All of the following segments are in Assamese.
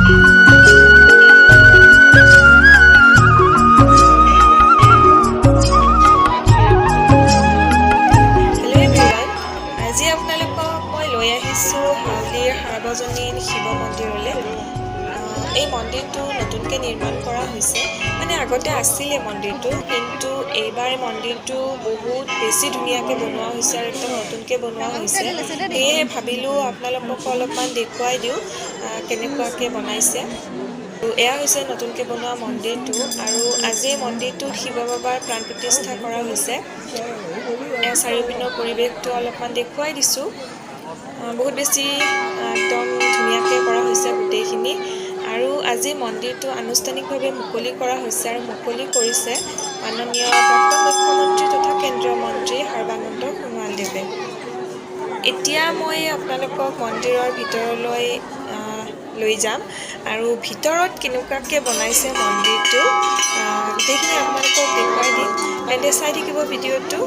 আজি আপোনালোকক মই লৈ আহিছোঁ হাউলিৰ সাৰ্বজনীন শিৱ মন্দিৰলৈ। এই মন্দিৰটো নতুনকৈ নিৰ্মাণ কৰা হৈছে, মানে আগতে আছিলে মন্দিৰটো, কিন্তু এইবাৰ মন্দিৰটো বহুত বেছি ধুনীয়াকৈ বনোৱা হৈছে আৰু একদম নতুনকৈ বনোৱা হৈছে। সেয়ে ভাবিলোঁ আপোনালোকক অলপমান দেখুৱাই দিওঁ কেনেকুৱাকৈ বনাইছে। এয়া হৈছে নতুনকৈ বনোৱা মন্দিৰটো, আৰু আজি মন্দিৰটোত শিৱ বাবাৰ প্ৰাণ প্ৰতিষ্ঠা কৰা হৈছে। এয়া চাৰিওপিনৰ পৰিৱেশটো অলপমান দেখুৱাই দিছোঁ। বহুত বেছি একদম ধুনীয়াকৈ কৰা হৈছে গোটেইখিনি। আৰু আজি মন্দিৰটো আনুষ্ঠানিকভাৱে মুকলি কৰা হৈছে, আৰু মুকলি কৰিছে মাননীয় প্ৰাক্তন মুখ্যমন্ত্ৰী তথা কেন্দ্ৰীয় মন্ত্ৰী সৰ্বানন্দ সোণোৱালদেৱে। এতিয়া মই আপোনালোকক মন্দিৰৰ ভিতৰলৈ লৈ যাম, আৰু ভিতৰত কেনেকুৱাকৈ বনাইছে মন্দিৰটো গোটেইখিনি আপোনালোকক দেখুৱাই দিম। তেন্তে চাই থাকিব ভিডিঅ'টো।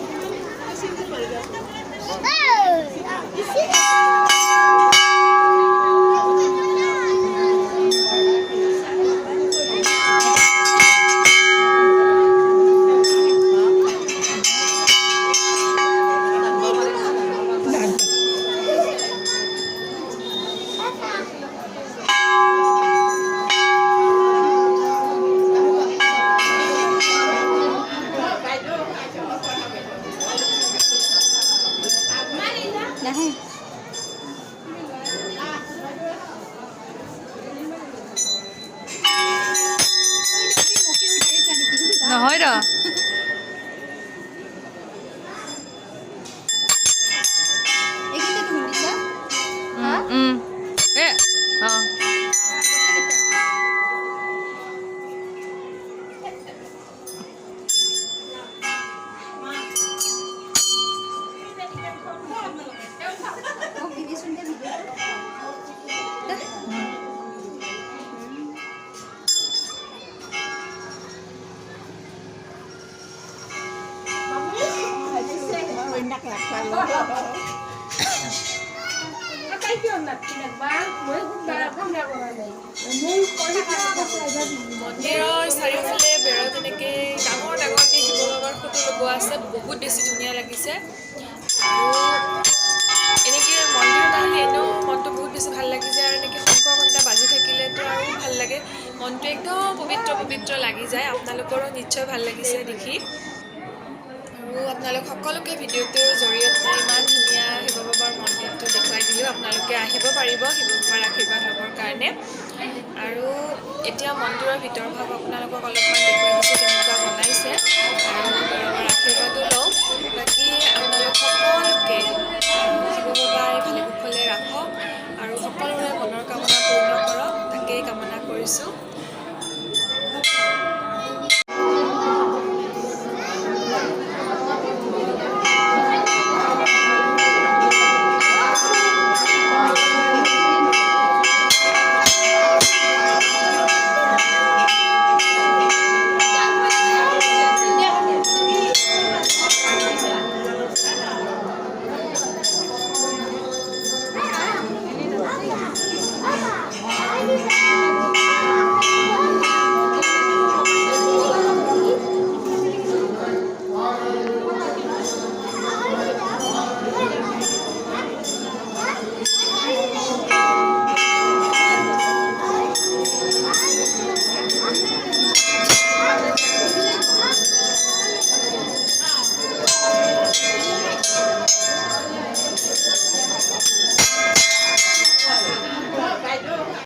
নহয় ৰ মন্দিৰৰ চাৰিওফালে বেৰত এনেকৈ ডাঙৰ ডাঙৰকৈ শিৱ বাবাৰ ফটো লগোৱা আছে, বহুত বেছি ধুনীয়া লাগিছে। আৰু এনেকৈ মন্দিৰত আহিলে এনেও মনটো বহুত বেছি ভাল লাগি যায়, আৰু এনেকৈ শংখ ঘণ্টা বাজি থাকিলেতো আৰু ভাল লাগে, মনটো একদম পবিত্ৰ পবিত্ৰ লাগি যায়। আপোনালোকৰো নিশ্চয় ভাল লাগিছে দেখি। আৰু আপোনালোক সকলোকে ভিডিঅ'টোৰ জৰিয়তে ইমান ধুনীয়া শিৱ বাবাৰ মন্দিৰটো দেখুৱাই দিলোঁ। আপোনালোকে আহিব পাৰিব শিৱ বাবাৰ আশীৰ্বাদ ল'বৰ কাৰণে। আৰু এতিয়া মন্দিৰৰ ভিতৰ ভাগ আপোনালোকক অলপমান দেখুৱাই দিছোঁ কেনেকুৱা বনাইছে, আৰু শিৱ বাবাৰ আশীৰ্বাদো লওঁ। বাকী আপোনালোক সকলোকে শিৱ বাবাই ভালে কুশলে ৰাখক, আৰু সকলোৰে মনৰ কামনা পূৰ্ণ